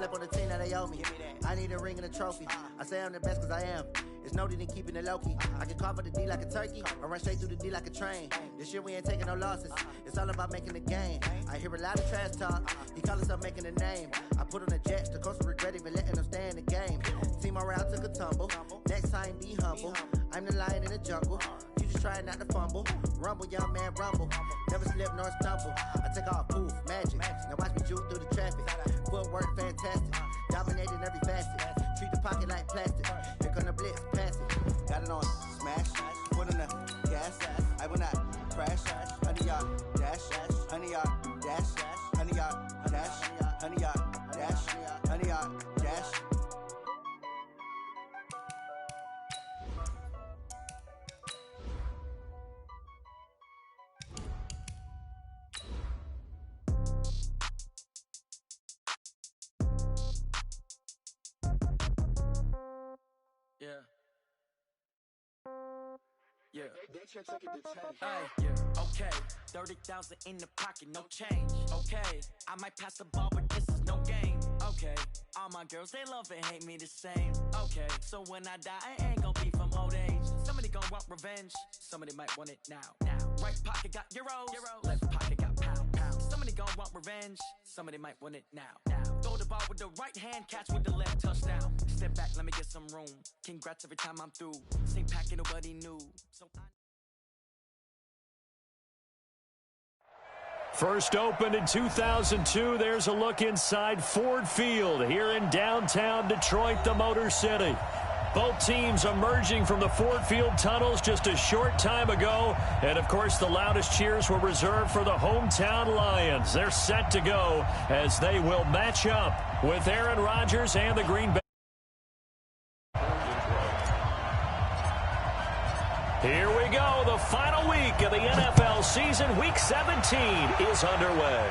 slept on the team that they owe me. I need a ring and a trophy. I say I'm the best cause I am. It's noted in keeping it low-key. I can carve up the D like a turkey or run straight through the D like a train. This year we ain't taking no losses. It's all about making the game. I hear a lot of trash talk. He call himself making a name. I put on the Jets. The coach will regret even letting them stay in the game. Team morale took a tumble. Next time be humble. I'm the lion in the jungle. You just try not to fumble. Rumble, young man, rumble. Never slip nor stumble. I take off, poof, magic. Now watch me juke through the traffic. Footwork fantastic. Dominating every facet. Treat the pocket like plastic. Here come the blitz, pass it. Got it on, smash. Foot in the gas. I will not crash. 100-yard dash. 100-yard dash. 100-yard dash. 100-yard dash. 100-yard dash. Yeah. Yeah. Okay. 30,000 in the pocket, no change. Okay. I might pass the ball, but this is no game. Okay. All my girls, they love and hate me the same. Okay. So when I die, I ain't gonna be from old age. Somebody gonna want revenge. Somebody might want it now. Right pocket got euros. Left pocket got pounds. Somebody gonna want revenge. Somebody might want it now. Throw the ball with the right hand, catch with the left, touchdown. Step back, let me get some room. Congrats every time I'm through. Same packet, nobody knew. So First opened in 2002, there's a look inside Ford Field here in downtown Detroit, the Motor City. Both teams emerging from the Ford Field tunnels just a short time ago. And, of course, the loudest cheers were reserved for the hometown Lions. They're set to go as they will match up with Aaron Rodgers and the Green Bay. Here we go. The final week of the NFL season. Week 17 is underway.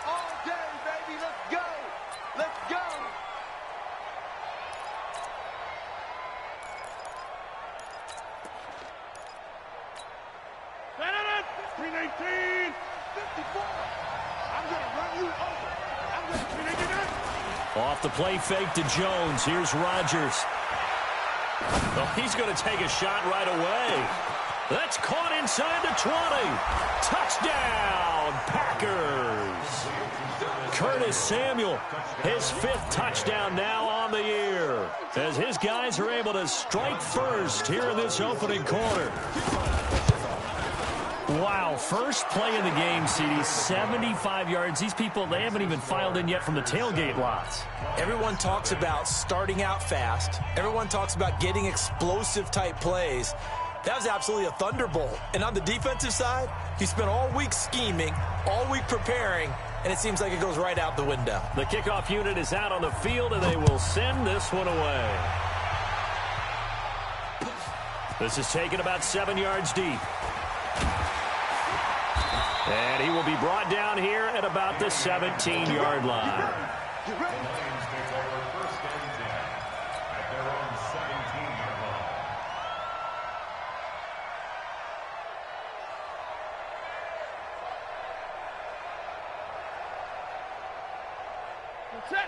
All day, baby. Let's go. Let's go. Green 18, 54. I'm going to run you over. I'm going to green 89. Off the play fake to Jones. Here's Rodgers. Oh, he's going to take a shot right away. That's caught inside the 20. Touchdown, Packers. Curtis Samuel, his 5th touchdown now on the year, as his guys are able to strike first here in this opening quarter. Wow, first play in the game, CD, 75 yards. These people, they haven't even filed in yet from the tailgate lots. Everyone talks about starting out fast. Everyone talks about getting explosive-type plays. That was absolutely a thunderbolt. And on the defensive side, he spent all week scheming, all week preparing, and it seems like it goes right out the window. The kickoff unit is out on the field, and they will send this one away. This is taken about 7 yards deep. And he will be brought down here at about the 17-yard line.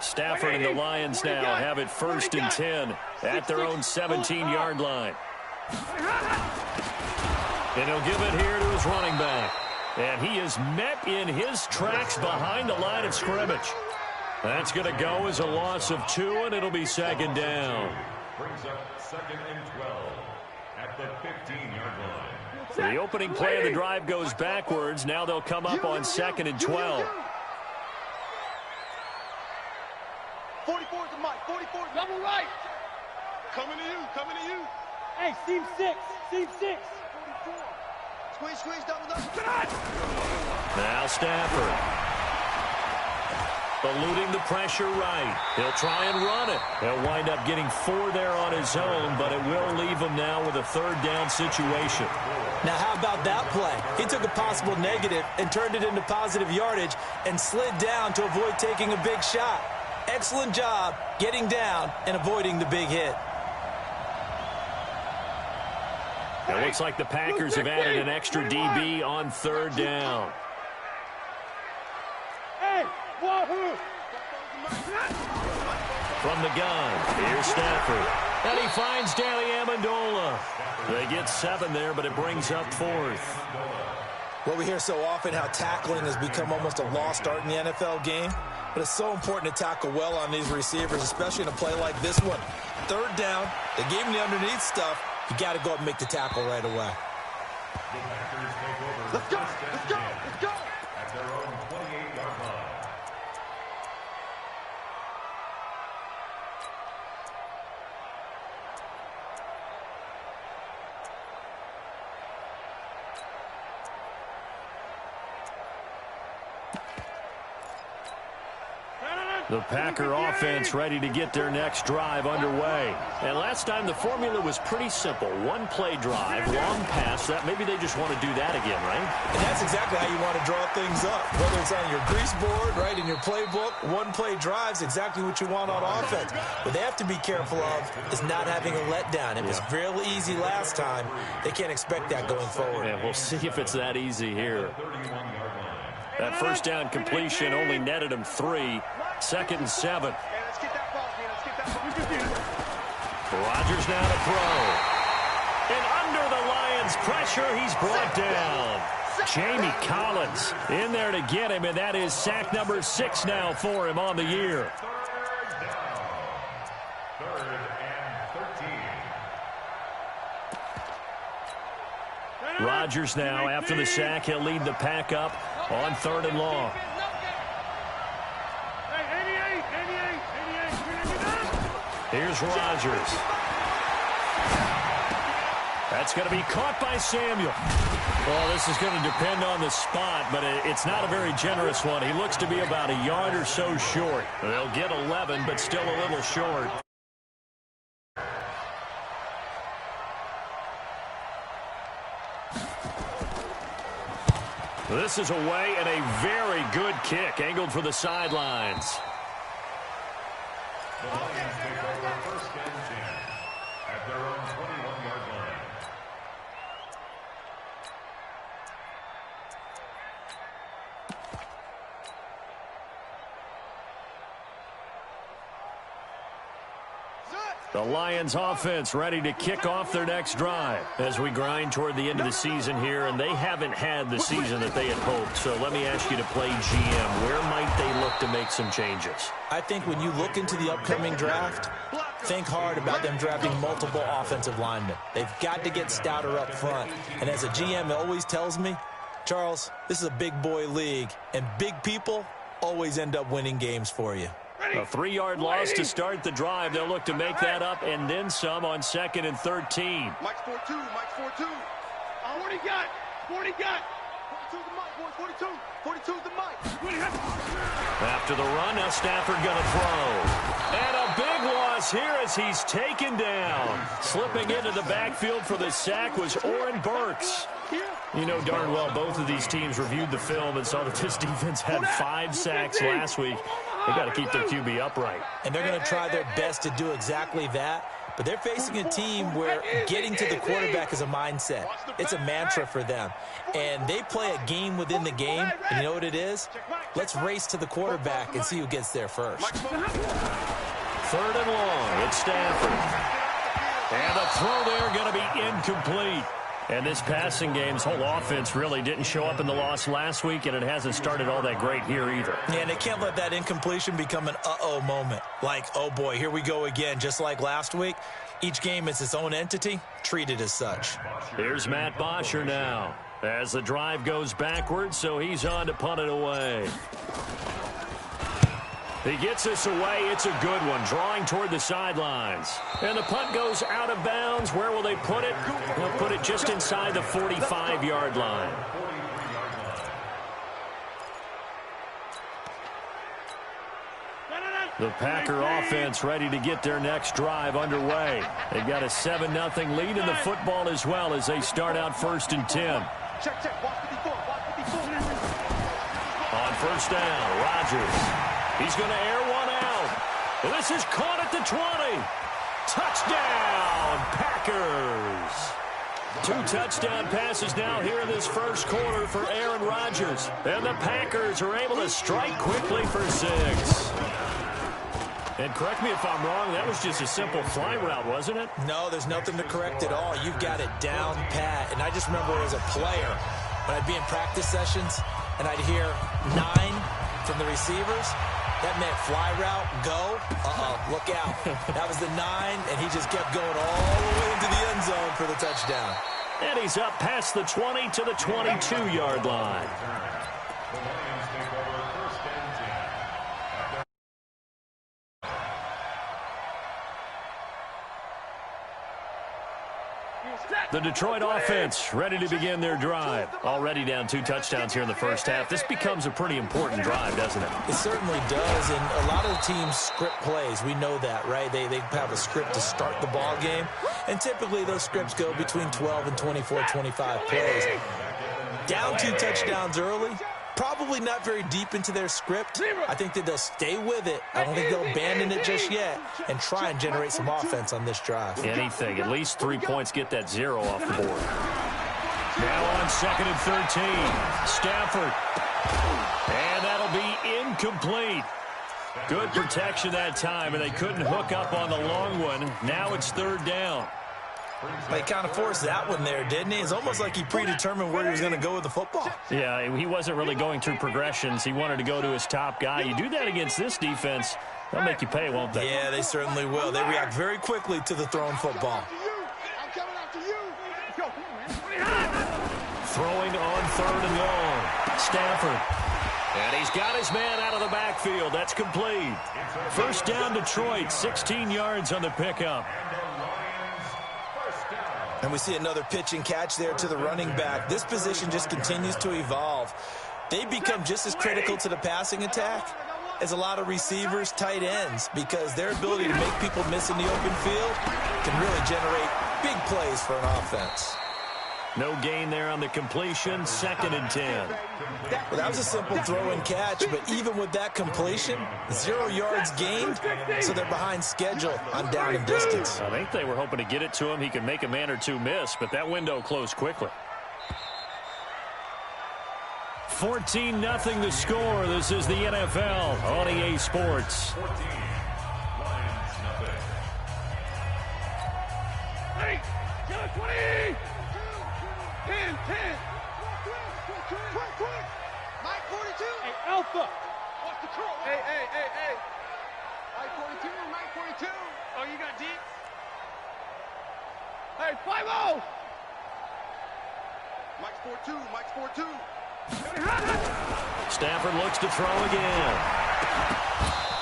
Stafford and the Lions now have it 1st and 10 at their own 17-yard line. And he'll give it here to his running back. And he is met in his tracks behind the line of scrimmage. That's going to go as a loss of 2, and it'll be 2nd down. Brings up 2nd and 12 at the 15-yard line. The opening play of the drive goes backwards. Now they'll come up on 2nd and 12. 44 to Mike. 44 double right. Coming to you. Coming to you. Hey, seam 6. Seam 6. 44. Squeeze, double. Now Stafford. Eluding the pressure right. He'll try and run it. He'll wind up getting 4 there on his own, but it will leave him now with a 3rd down situation. Now, how about that play? He took a possible negative and turned it into positive yardage and slid down to avoid taking a big shot. Excellent job getting down and avoiding the big hit. It looks like the Packers have added an extra DB on 3rd down. From the gun, here's Stafford. And he finds Danny Amendola. They get 7 there, but it brings up 4th. Well, we hear so often how tackling has become almost a lost art in the NFL game. But it's so important to tackle well on these receivers, especially in a play like this one. 3rd down, they gave him the underneath stuff. You got to go up and make the tackle right away. Let's go, let's go, let's go. At their own 28-yard line. The Packer offense ready to get their next drive underway. And last time the formula was pretty simple. 1-play drive, long pass. That maybe they just want to do that again, right? And that's exactly how you want to draw things up. Whether it's on your grease board, right, in your playbook, 1-play drive's exactly what you want on offense. What they have to be careful of is not having a letdown. It was real easy last time. They can't expect that going forward. Yeah, we'll see if it's that easy here. That first down completion only netted him 3. 2nd and 7. Rodgers now to throw. And under the Lions' pressure, he's brought down. Jamie Collins in there to get him, and that is sack number 6 now for him on the year. Third and 13. Rodgers now, after the sack, he'll lead the pack up on 3rd and long. Here's Rodgers. That's going to be caught by Samuel. Well, this is going to depend on the spot, but it's not a very generous one. He looks to be about a yard or so short. They'll get 11, but still a little short. This is away and a very good kick, angled for the sidelines. The Lions take over 1st and 10 at their own 21-yard line. The Lions offense ready to kick off their next drive as we grind toward the end of the season here, and they haven't had the season that they had hoped. So let me ask you to play GM. Where might they look to make some changes? I think when you look into the upcoming draft, think hard about them drafting multiple offensive linemen. They've got to get stouter up front. And as a GM always tells me, Charles, this is a big boy league, and big people always end up winning games for you. A 3-yard loss to start the drive. They'll look to make that up and then some on 2nd and 13. Mike's 4-2, Mike's 4-2. 40 got, 40 got. 42's the Mike, boys, 42. 42's the Mike. After the run, now Stafford going to throw. And a big loss here as he's taken down. Slipping into the backfield for the sack was Oren Burks. You know darn well both of these teams reviewed the film and saw that this defense had 5 sacks last week. They got to keep their QB upright. And they're going to try their best to do exactly that. But they're facing a team where getting to the quarterback is a mindset. It's a mantra for them. And they play a game within the game. And you know what it is? Let's race to the quarterback and see who gets there first. 3rd and long. It's Stafford. And the throw there going to be incomplete. And this passing game's whole offense really didn't show up in the loss last week, and it hasn't started all that great here either. Yeah, and they can't let that incompletion become an uh-oh moment. Like, oh boy, here we go again, just like last week. Each game is its own entity, treated as such. Here's Matt Bosher now as the drive goes backwards, so he's on to punt it away. He gets this away. It's a good one, drawing toward the sidelines. And the punt goes out of bounds. Where will they put it? They'll put it just inside the 45-yard line. The Packer offense ready to get their next drive underway. They've got a 7-0 lead in the football as well as they start out 1st and 10. Check, check, watch 54, watch 54. On 1st down, Rodgers. He's going to air one out. Well, this is caught at the 20. Touchdown, Packers. 2 touchdown passes now here in this first quarter for Aaron Rodgers. And the Packers are able to strike quickly for 6. And correct me if I'm wrong, that was just a simple fly route, wasn't it? No, there's nothing to correct at all. You've got it down pat. And I just remember as a player, when I'd be in practice sessions and I'd hear 9 from the receivers, that meant fly route, go, look out. That was the 9, and he just kept going all the way into the end zone for the touchdown. And he's up past the 20 to the 22-yard line. The Lions take over 1st and 10. The Detroit offense ready to begin their drive. Already down 2 touchdowns here in the first half. This becomes a pretty important drive, doesn't it? It certainly does, and a lot of the teams script plays. We know that, right? They have a script to start the ball game, and typically those scripts go between 12 and 24, 25 plays. Down 2 touchdowns early, probably not very deep into their script. I think that they'll stay with it. I don't think they'll abandon it just yet and try and generate some offense on this drive. Anything. At least 3 points, get that 0 off the board. Now on 2nd and 13. Stafford. And that'll be incomplete. Good protection that time, and they couldn't hook up on the long one. Now it's 3rd down. They kind of forced that one there, didn't he? It's almost like he predetermined where he was going to go with the football. Yeah, he wasn't really going through progressions. He wanted to go to his top guy. You do that against this defense, they'll make you pay, won't they? Yeah, they certainly will. They react very quickly to the thrown football. Throwing on 3rd and long. Stafford. And he's got his man out of the backfield. That's complete. 1st down Detroit, 16 yards on the pickup. And we see another pitch and catch there to the running back. This position just continues to evolve. They become just as critical to the passing attack as a lot of receivers, tight ends, because their ability to make people miss in the open field can really generate big plays for an offense. No gain there on the completion, 2nd and 10. Well, that was a simple throw and catch, but even with that completion, 0 yards gained, so they're behind schedule on down and distance. I think they were hoping to get it to him. He could make a man or 2 miss, but that window closed quickly. 14-0 the score. This is the NFL on EA Sports. 14, Lions, nothing. Hey, 20! 10, 10. Quick. Mike 42. Hey, Alpha. What's the call? Hey. Mike 42. Oh, you got deep? Hey, 5-0. Mike's 4-2. Stafford looks to throw again.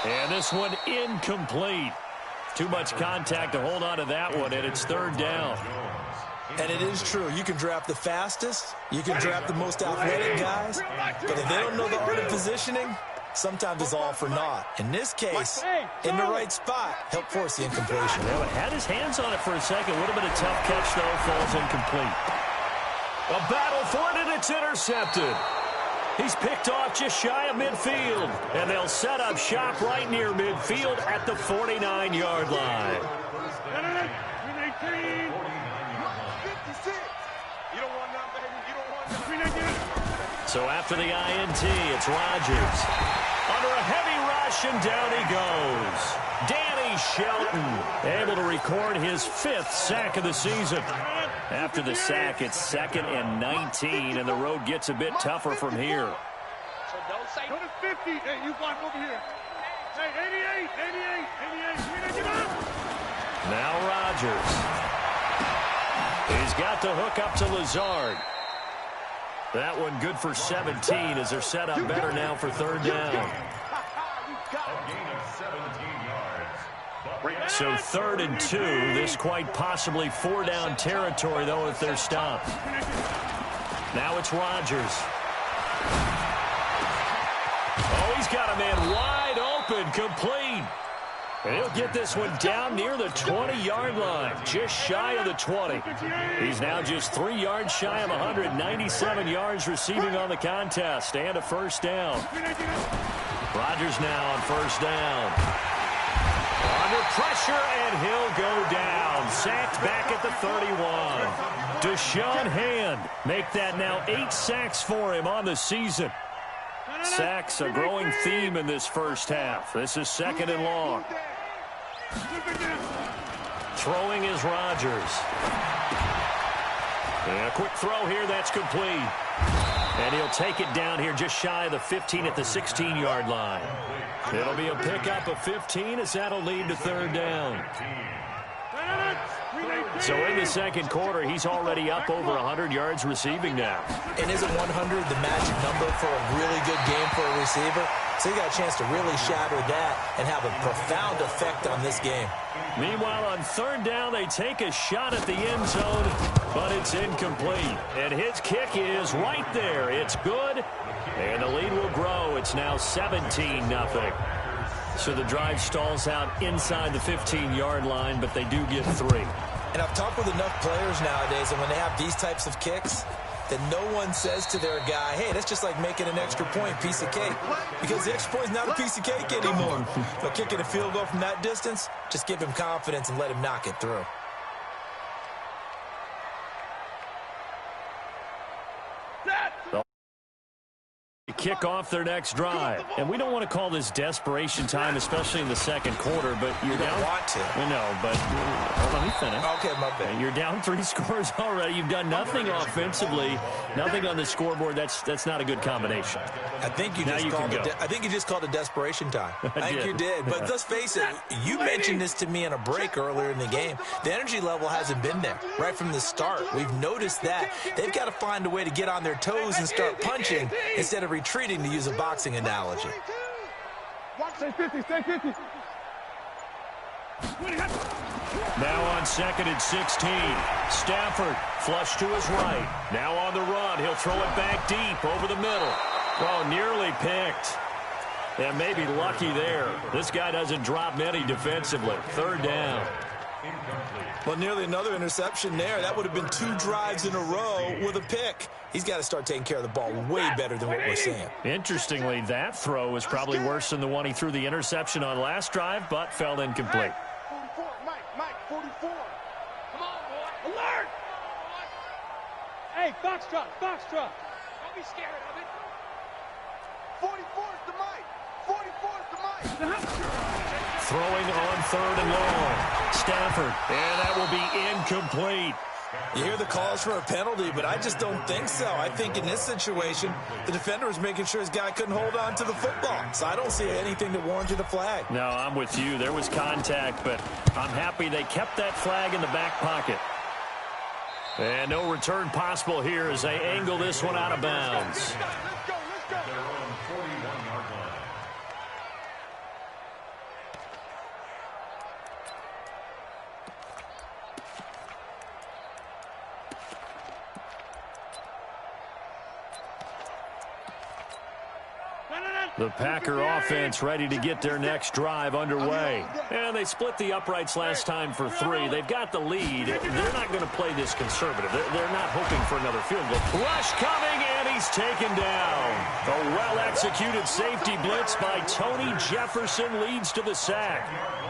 And this one incomplete. Too much contact to hold on to that one, and it's 3rd down. And it is true. You can draft the fastest. You can draft the most athletic guys. But if they don't know the art of positioning, sometimes it's all for naught. In this case, in the right spot, help force the incompletion. Well, had his hands on it for a second. Would have been a tough catch, though. Falls incomplete. A battle for it, and it's intercepted. He's picked off just shy of midfield. And they'll set up shop right near midfield at the 49-yard line. So after the INT, it's Rodgers. Under a heavy rush, and down he goes. Danny Shelton able to record his 5th sack of the season. After the sack, it's 2nd and 19, and the road gets a bit tougher from here. So don't say go to 50. Hey, you block over here. Hey, 88. Now Rodgers. He's got the hook up to Lazard. That one good for 17 as they're set up better now for 3rd down. A gain of 17 yards. So 3rd and 2. This quite possibly 4-down territory, though, if they're stopped. Now it's Rodgers. Oh, he's got a man wide open, complete. And he'll get this one down near the 20-yard line, just shy of the 20. He's now just 3 yards shy of 197 yards receiving on the contest, and a 1st down. Rodgers now on 1st down. On under pressure, and he'll go down. Sacked back at the 31. Deshaun Hand make that now 8 sacks for him on the season. Sacks a growing theme in this first half. This is 2nd and long. Throwing is Rodgers. And a quick throw here, that's complete. And he'll take it down here just shy of the 15 at the 16-yard line. It'll be a pickup of 15 as that'll lead to 3rd down. So in the second quarter, he's already up over 100 yards receiving now. And isn't 100 the magic number for a really good game for a receiver? So he got a chance to really shatter that and have a profound effect on this game. Meanwhile, on 3rd down, they take a shot at the end zone, but it's incomplete. And his kick is right there. It's good, and the lead will grow. It's now 17-0. So the drive stalls out inside the 15-yard line, but they do get 3. And I've talked with enough players nowadays, and when they have these types of kicks, that no one says to their guy, hey, that's just like making an extra point, piece of cake. Because the extra point is not a piece of cake anymore. But kicking a field goal from that distance, just give him confidence and let him knock it through. Kick off their next drive. And we don't want to call this desperation time, especially in the second quarter, but you're down. You want to. No, but let me finish. Okay, my bad. You're down 3 scores already. You've done nothing offensively, nothing on the scoreboard. That's not a good combination. I think you just called it desperation time. I think you did. But let's face it, you mentioned this to me in a break earlier in the game. The energy level hasn't been there right from the start. We've noticed that. They've got to find a way to get on their toes and start punching instead of retreating, to use a boxing analogy. Stay 50, stay 50. Now on 2nd and 16. Stafford flush to his right. Now on the run. He'll throw it back deep over the middle. Oh, nearly picked. And maybe lucky there. This guy doesn't drop many defensively. 3rd down. Well, nearly another interception there. That would have been 2 drives in a row with a pick. He's got to start taking care of the ball way better than what we're seeing. Interestingly, that throw was probably worse than the one he threw the interception on last drive, but fell incomplete. 44, Mike, 44. Come on, boy. Alert! Hey, Foxtrot. Don't be scared of it. 44 is the Mike. 44 is the Mike. Throwing on 3rd and long. Stafford, and that will be incomplete. You hear the calls for a penalty, but I just don't think so. I think in this situation, the defender was making sure his guy couldn't hold on to the football. So I don't see anything that warranted a flag. No, I'm with you. There was contact, but I'm happy they kept that flag in the back pocket. And no return possible here as they angle this one out of bounds. Let's go. The Packer offense ready to get their next drive underway. And they split the uprights last time for 3. They've got the lead. They're not going to play this conservative. They're not hoping for another field goal. Rush coming, and he's taken down. A well-executed safety blitz by Tony Jefferson leads to the sack.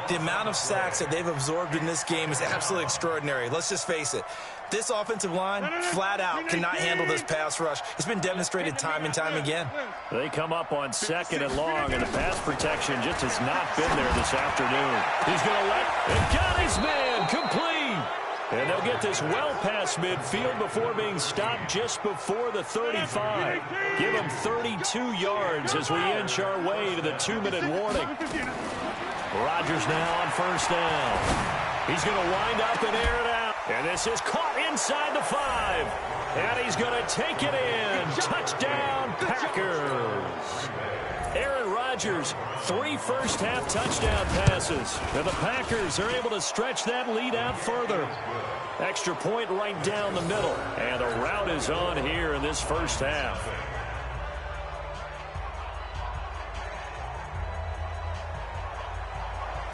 The amount of sacks that they've absorbed in this game is absolutely extraordinary. Let's just face it. This offensive line, flat out, cannot handle this pass rush. It's been demonstrated time and time again. They come up on 2nd and long, and the pass protection just has not been there this afternoon. He's going to and got his man complete. And they'll get this well past midfield before being stopped just before the 35. Give him 32 yards as we inch our way to the 2-minute warning. Rodgers now on 1st down. He's going to wind up and air it out. And this is caught inside the 5. And he's going to take it in. Touchdown, Packers. Aaron Rodgers, 3 first-half touchdown passes. And the Packers are able to stretch that lead out further. Extra point right down the middle. And the route is on here in this first half.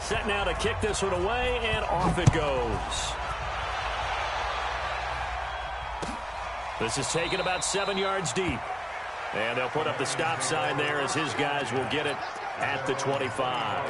Set now to kick this one away, and off it goes. This is taken about 7 yards deep. And they'll put up the stop sign there as his guys will get it at the 25.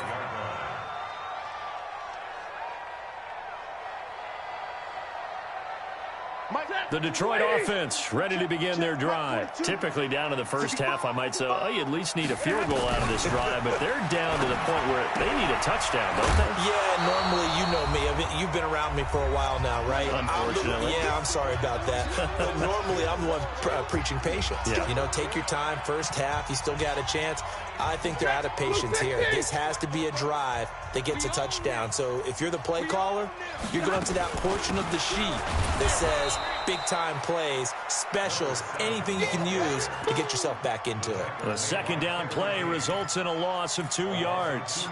The Detroit offense ready to begin their drive. Typically down to the first half, I might say, oh, you at least need a field goal out of this drive, but they're down to the point where they need a touchdown, don't they? Yeah, normally, you know me. You've been around me for a while now, right? Unfortunately. I'm sorry about that. But normally, I'm the one preaching patience. Yeah. You know, take your time. First half, you still got a chance. I think they're out of patience here. This has to be a drive that gets a touchdown. So if you're the play caller, you're going to that portion of the sheet that says big-time plays, specials, anything you can use to get yourself back into it. The second down play results in a loss of 2 yards.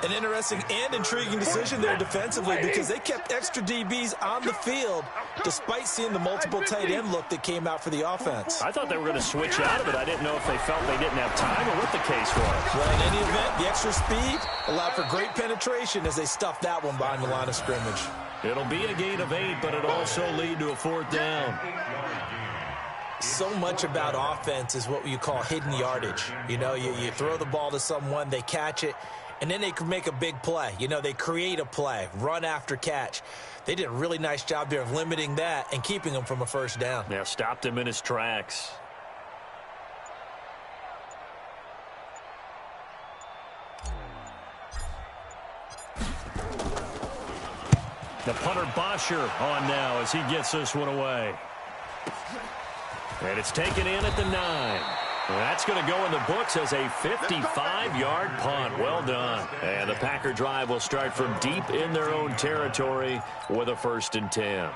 An interesting and intriguing decision there defensively because they kept extra DBs on the field despite seeing the multiple tight end look that came out for the offense. I thought they were going to switch out of it. I didn't know if they felt they didn't have time or what the case was. Well, in any event, the extra speed allowed for great penetration as they stuffed that one behind the line of scrimmage. It'll be a gain of 8, but it'll also lead to a 4th down. So much about offense is what you call hidden yardage. You know, you throw the ball to someone, they catch it, and then they can make a big play. You know, they create a play, run after catch. They did a really nice job there of limiting that and keeping him from a first down. Yeah, stopped him in his tracks. The punter Bosher on now as he gets this one away. And it's taken in at the 9. And that's going to go in the books as a 55-yard punt. Well done. And the Packer drive will start from deep in their own territory with a 1st and 10.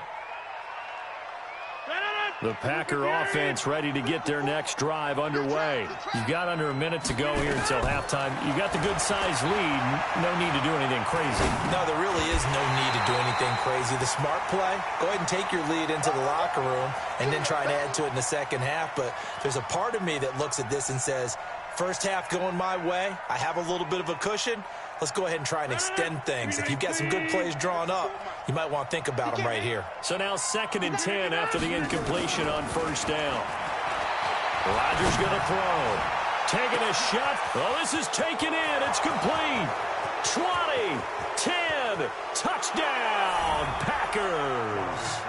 The Packer offense ready to get their next drive underway. You've got under a minute to go here until halftime. You got the good-sized lead. No need to do anything crazy. No, there really is no need to do anything crazy. The smart play, go ahead and take your lead into the locker room and then try and add to it in the second half. But there's a part of me that looks at this and says, first half going my way, I have a little bit of a cushion. Let's go ahead and try and extend things. If you've got some good plays drawn up, you might want to think about them right here. So now 2nd and 10 after the incompletion on 1st down. Rodgers going to throw. Taking a shot. Oh, this is taken in. It's complete. 20, 10, touchdown, Packers.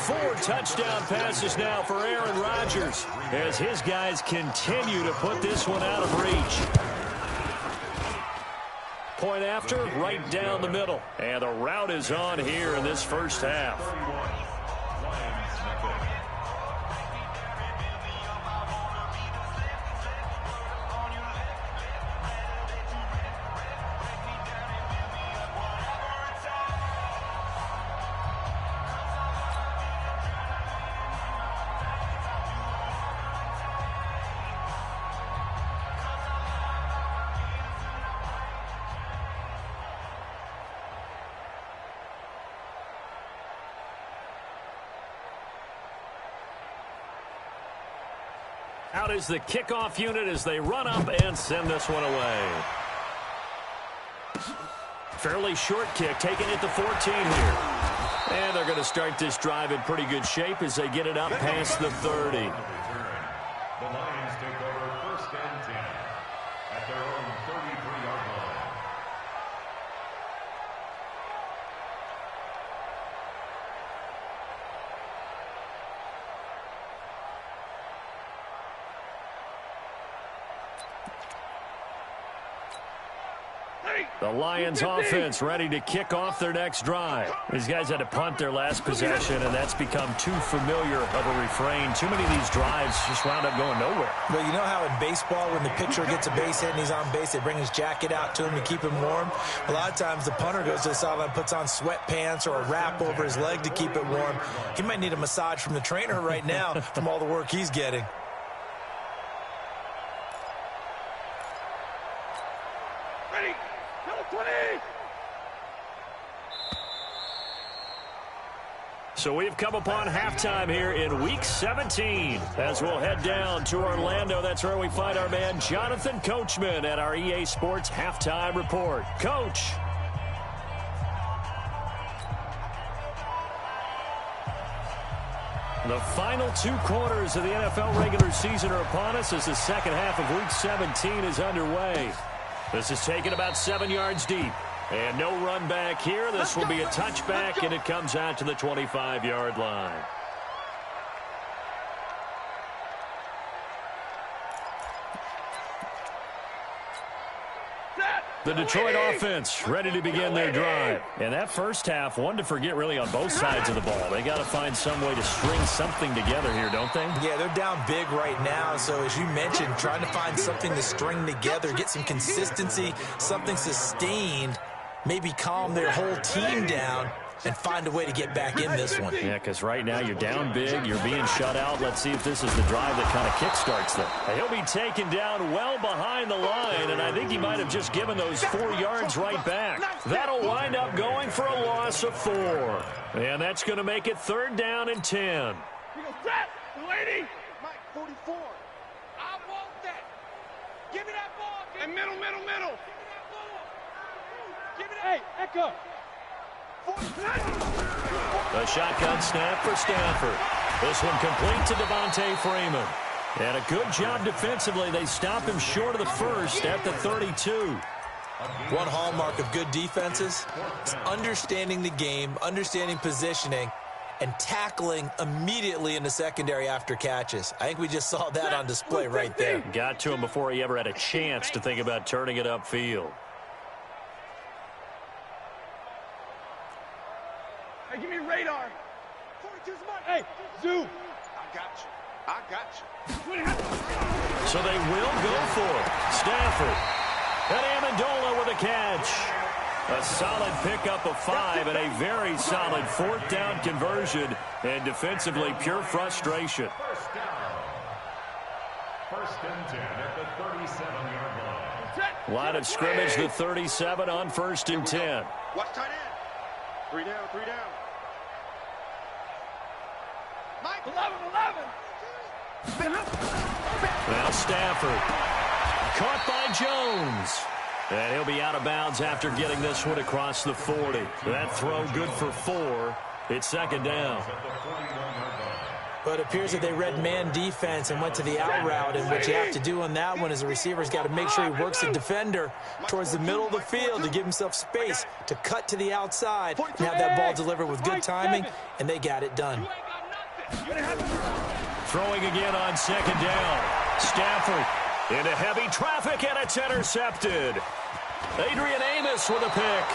4 touchdown passes now for Aaron Rodgers as his guys continue to put this one out of reach. Point after, right down the middle. And the route is on here in this first half. Out is the kickoff unit as they run up and send this one away. Fairly short kick, taking it to 14 here. And they're going to start this drive in pretty good shape as they get it up past the 30. The Lions take over 1st and 10 at their own 33-yard line. The Lions offense ready to kick off their next drive. These guys had to punt their last possession, and that's become too familiar of a refrain. Too many of these drives just wound up going nowhere. Well, you know how in baseball when the pitcher gets a base hit and he's on base, they bring his jacket out to him to keep him warm? A lot of times the punter goes to the sideline, puts on sweatpants or a wrap over his leg to keep it warm. He might need a massage from the trainer right now from all the work he's getting. Ready. Number 20. So we've come upon halftime here in Week 17. As we'll head down to Orlando, that's where we find our man Jonathan Coachman at our EA Sports Halftime Report. Coach. The final 2 quarters of the NFL regular season are upon us as the second half of Week 17 is underway. This is taken about 7 yards deep. And no run back here. This will be a touchback, and it comes out to the 25-yard line. The Detroit offense ready to begin their drive. And that first half, one to forget really on both sides of the ball. They got to find some way to string something together here, don't they? Yeah, they're down big right now. So as you mentioned, trying to find something to string together, get some consistency, something sustained, maybe calm their whole team down and find a way to get back in this one. Yeah, because right now you're down big, you're being shut out. Let's see if this is the drive that kind of kickstarts them. He'll be taken down well behind the line, and I think he might have just given those 4 yards right back. That'll wind up going for a loss of 4. And that's going to make it 3rd down and 10. Here goes Brett, the lady. Mike, 44. I want that. Give me that ball. And middle. Give me that ball. Give me that. Hey, Echo. A shotgun snap for Stafford. This one complete to Devontae Freeman. And a good job defensively. They stop him short of the first at the 32. One hallmark of good defenses is understanding the game, understanding positioning, and tackling immediately in the secondary after catches. I think we just saw that on display right there. Got to him before he ever had a chance to think about turning it upfield. Hey, give me radar. 42's mine. Hey, Zoo. I got you. So they will go for it. Stafford. And Amendola with a catch. A solid pickup of 5 and a very solid 4th down conversion. And defensively, pure frustration. First and 10 at the 37-yard line. Line of scrimmage, the 37 on 1st and 10. Watch tight end. 3 down. Mike, 11. Now Stafford. Caught by Jones. And he'll be out of bounds after getting this one across the 40. That throw good for 4. It's 2nd down. But it appears that they read man defense and went to the out route, and what you have to do on that one is the receiver's got to make sure he works the defender towards the middle of the field to give himself space to cut to the outside and have that ball delivered with good timing, and they got it done. Throwing again on 2nd down. Stafford into heavy traffic, and it's intercepted. Adrian Amos with a pick.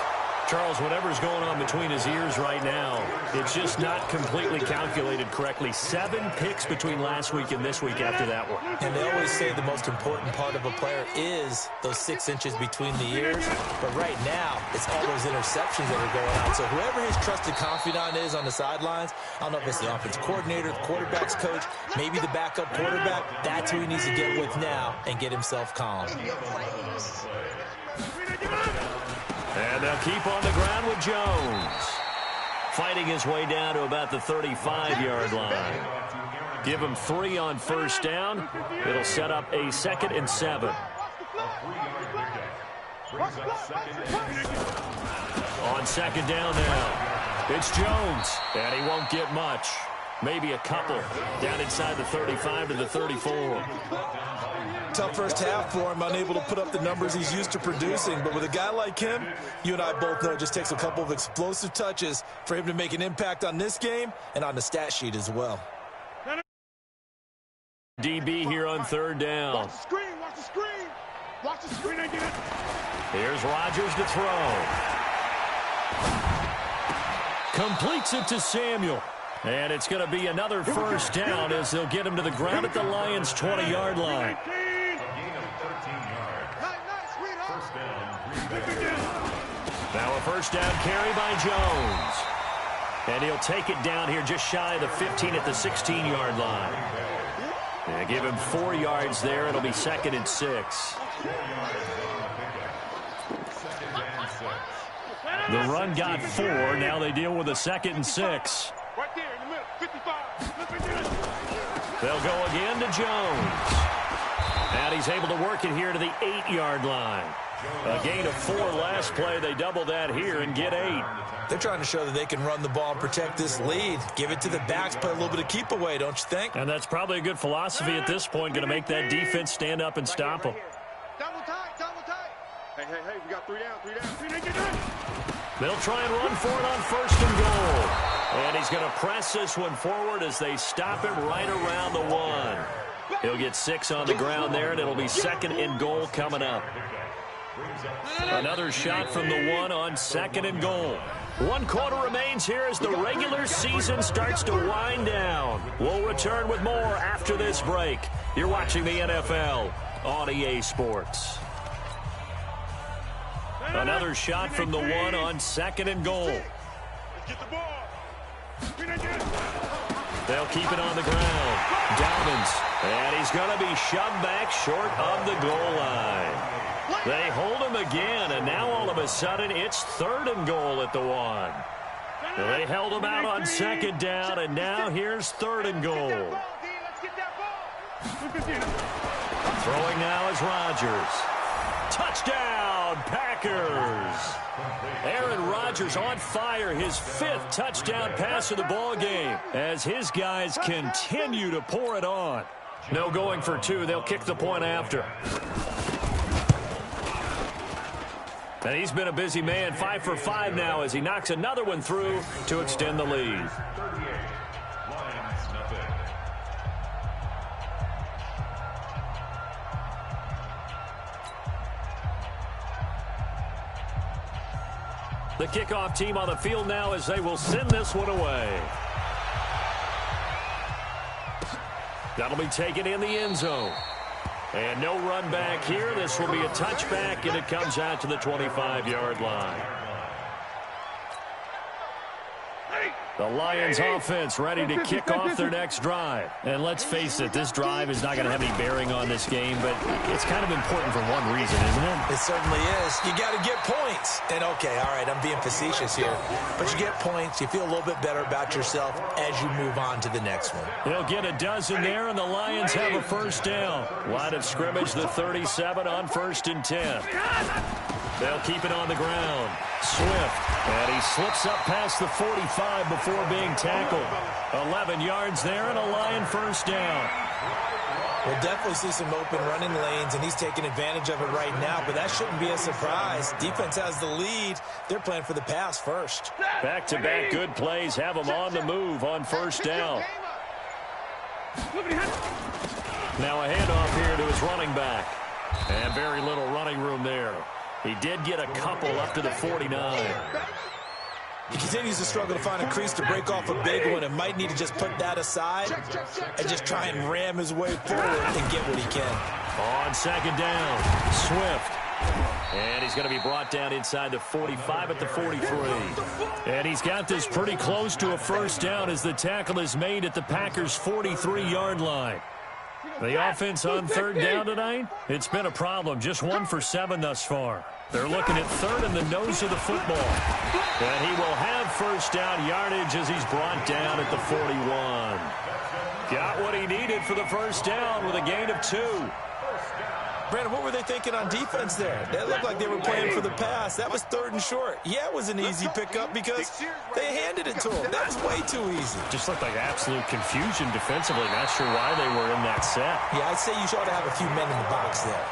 Charles, whatever's going on between his ears right now, it's just not completely calculated correctly. 7 picks between last week and this week after that one. And they always say the most important part of a player is those 6 inches between the ears. But right now, it's all those interceptions that are going on. So whoever his trusted confidant is on the sidelines, I don't know if it's the offense coordinator, the quarterback's coach, maybe the backup quarterback, that's who he needs to get with now and get himself calm. And they'll keep on the ground with Jones. Fighting his way down to about the 35-yard line. Give him 3 on 1st down. It'll set up a 2nd and 7. On 2nd down now. It's Jones. And he won't get much. Maybe a couple. Down inside the 35 to the 34. Tough first half for him, unable to put up the numbers he's used to producing. But with a guy like him, you and I both know it just takes a couple of explosive touches for him to make an impact on this game and on the stat sheet as well. DB here on 3rd down. Watch the screen. Watch the screen. Here's Rodgers to throw. Completes it to Samuel. And it's going to be another 1st down as they'll get him to the ground at the Lions' 20-yard line. Now a 1st down carry by Jones. And he'll take it down here just shy of the 15 at the 16-yard line. And give him 4 yards there. It'll be 2nd and 6. The run got 4. Now they deal with a 2nd and 6. Right there in the middle, 55. They'll go again to Jones. And he's able to work it here to the 8-yard line. A gain of 4 last play. They double that here and get 8. They're trying to show that they can run the ball and protect this lead. Give it to the backs, play a little bit of keep away, don't you think? And that's probably a good philosophy at this point. Going to make that defense stand up and stop them. Double tight. Hey, we got 3 down. Get down. They'll try and run for it on 1st and goal. And he's going to press this one forward as they stop him right around the 1. He'll get 6 on the ground there, and it'll be 2nd and goal coming up. Another shot from the one on 2nd and goal. 1 quarter remains here as the regular season starts to wind down. We'll return with more after this break. You're watching the NFL on EA Sports. Another shot from the one on 2nd and goal. They'll keep it on the ground. Dobbins, and he's going to be shoved back short of the goal line. They hold him again, and now all of a sudden it's 3rd and goal at the 1. They held him out on 2nd down, and now here's 3rd and goal. Throwing now is Rodgers. Touchdown, Packers! Aaron Rodgers on fire, his 5th touchdown pass of the ball game as his guys continue to pour it on. No going for 2. They'll kick the point after. And he's been a busy man, 5 for 5 now as he knocks another one through to extend the lead. The kickoff team on the field now as they will send this one away. That'll be taken in the end zone. And no run back here. This will be a touchback, and it comes out to the 25-yard line. The Lions offense ready to kick off their next drive. And let's face it, this drive is not going to have any bearing on this game, but it's kind of important for one reason, isn't it? It certainly is. You got to get points. And, okay, all right, I'm being facetious here. But you get points, you feel a little bit better about yourself as you move on to the next one. They'll get a dozen there, and the Lions have a first down. Line of scrimmage, the 37 on 1st and 10. They'll keep it on the ground. Swift, and he slips up past the 45 before being tackled. 11 yards there and a Lion first down. We'll definitely see some open running lanes, and he's taking advantage of it right now, but that shouldn't be a surprise. Defense has the lead. They're playing for the pass first. Back-to-back good plays have them on the move on first down. Now a handoff here to his running back. And very little running room there. He did get a couple up to the 49. He continues to struggle to find a crease to break off a big one and might need to just put that aside and just try and ram his way forward and get what he can. On 2nd down, Swift. And he's going to be brought down inside the 45 at the 43. And he's got this pretty close to a first down as the tackle is made at the Packers' 43-yard line. The offense on 3rd down tonight, it's been a problem. Just 1 for 7 thus far. They're looking at 3rd in the nose of the football. And he will have first down yardage as he's brought down at the 41. Got what he needed for the first down with a gain of 2. Brandon, what were they thinking on defense there? They looked like they were playing for the pass. That was 3rd and short. Yeah, it was an easy pickup because they handed it to him. That was way too easy. Just looked like absolute confusion defensively. Not sure why they were in that set. Yeah, I'd say you should have a few men in the box there.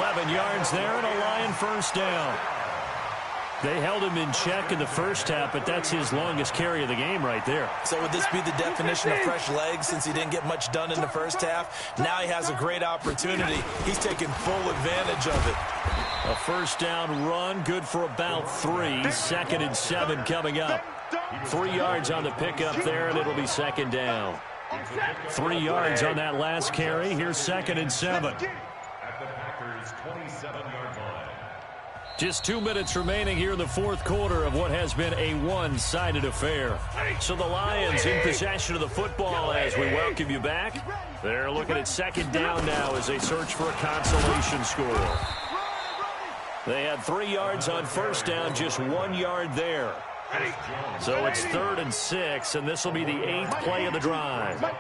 11 yards there and a Lion first down. They held him in check in the first half, but that's his longest carry of the game right there. So would this be the definition of fresh legs since he didn't get much done in the first half? Now he has a great opportunity. He's taking full advantage of it. A first down run, good for about 3. 2nd and 7 coming up. 3 yards on the pickup there, and it'll be 2nd down. 3 yards on that last carry. Here's 2nd and 7. At the Packers' 27-yard line. Just 2 minutes remaining here in the 4th quarter of what has been a one-sided affair. So the Lions in possession of the football as we welcome you back. They're looking at 2nd down now as they search for a consolation score. They had 3 yards on first down, just 1 yard there. So it's 3rd and 6, and this will be the 8th play of the drive. And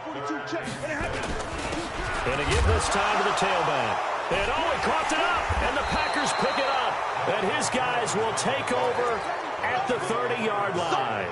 again this time to the tailback. And he coughed it up, and the Packers pick it up. And his guys will take over at the 30-yard line.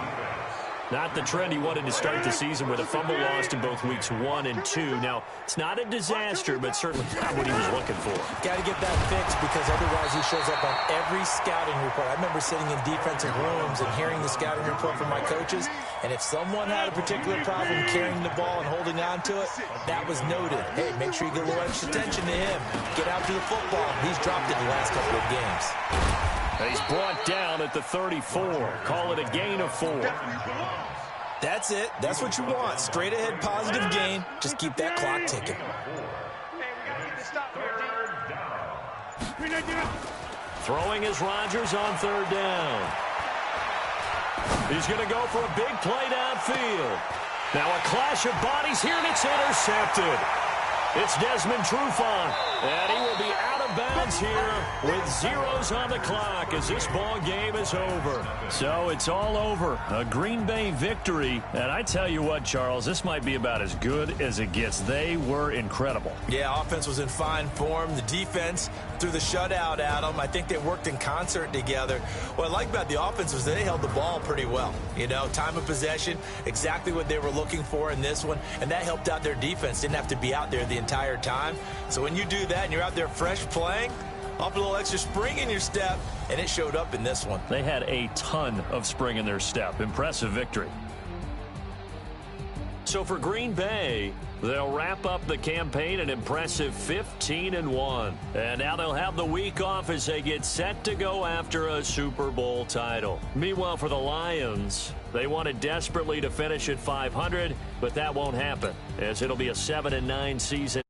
Not the trend he wanted to start the season with a fumble lost in both weeks 1 and 2. Now, it's not a disaster, but certainly not what he was looking for. Got to get that fixed because otherwise he shows up on every scouting report. I remember sitting in defensive rooms and hearing the scouting report from my coaches, And if someone had a particular problem carrying the ball and holding on to it, that was noted. Hey, make sure you get a little extra attention to him. Get after the football. He's dropped it the last couple of games. He's brought down at the 34. Call it a gain of 4. That's it. That's what you want. Straight ahead positive gain. Just keep that clock ticking. Throwing is Rodgers on 3rd down. He's going to go for a big play downfield. Now a clash of bodies here, and it's intercepted. It's Desmond Trufant, and he will be out of bounds here with zeros on the clock as this ball game is over. So it's all over. A Green Bay victory. And I tell you what, Charles, this might be about as good as it gets. They were incredible. Yeah, offense was in fine form. The defense threw the shutout at them. I think they worked in concert together. What I like about the offense was they held the ball pretty well. You know, time of possession, exactly what they were looking for in this one. And that helped out their defense. Didn't have to be out there the entire time. So when you do that and you're out there fresh playing, up a little extra spring in your step, and it showed up in this one. They had a ton of spring in their step. Impressive victory. So for Green Bay, they'll wrap up the campaign an impressive 15-1. And now they'll have the week off as they get set to go after a Super Bowl title. Meanwhile, for the Lions, they wanted desperately to finish at 500, but that won't happen, as it'll be a 7-9 season.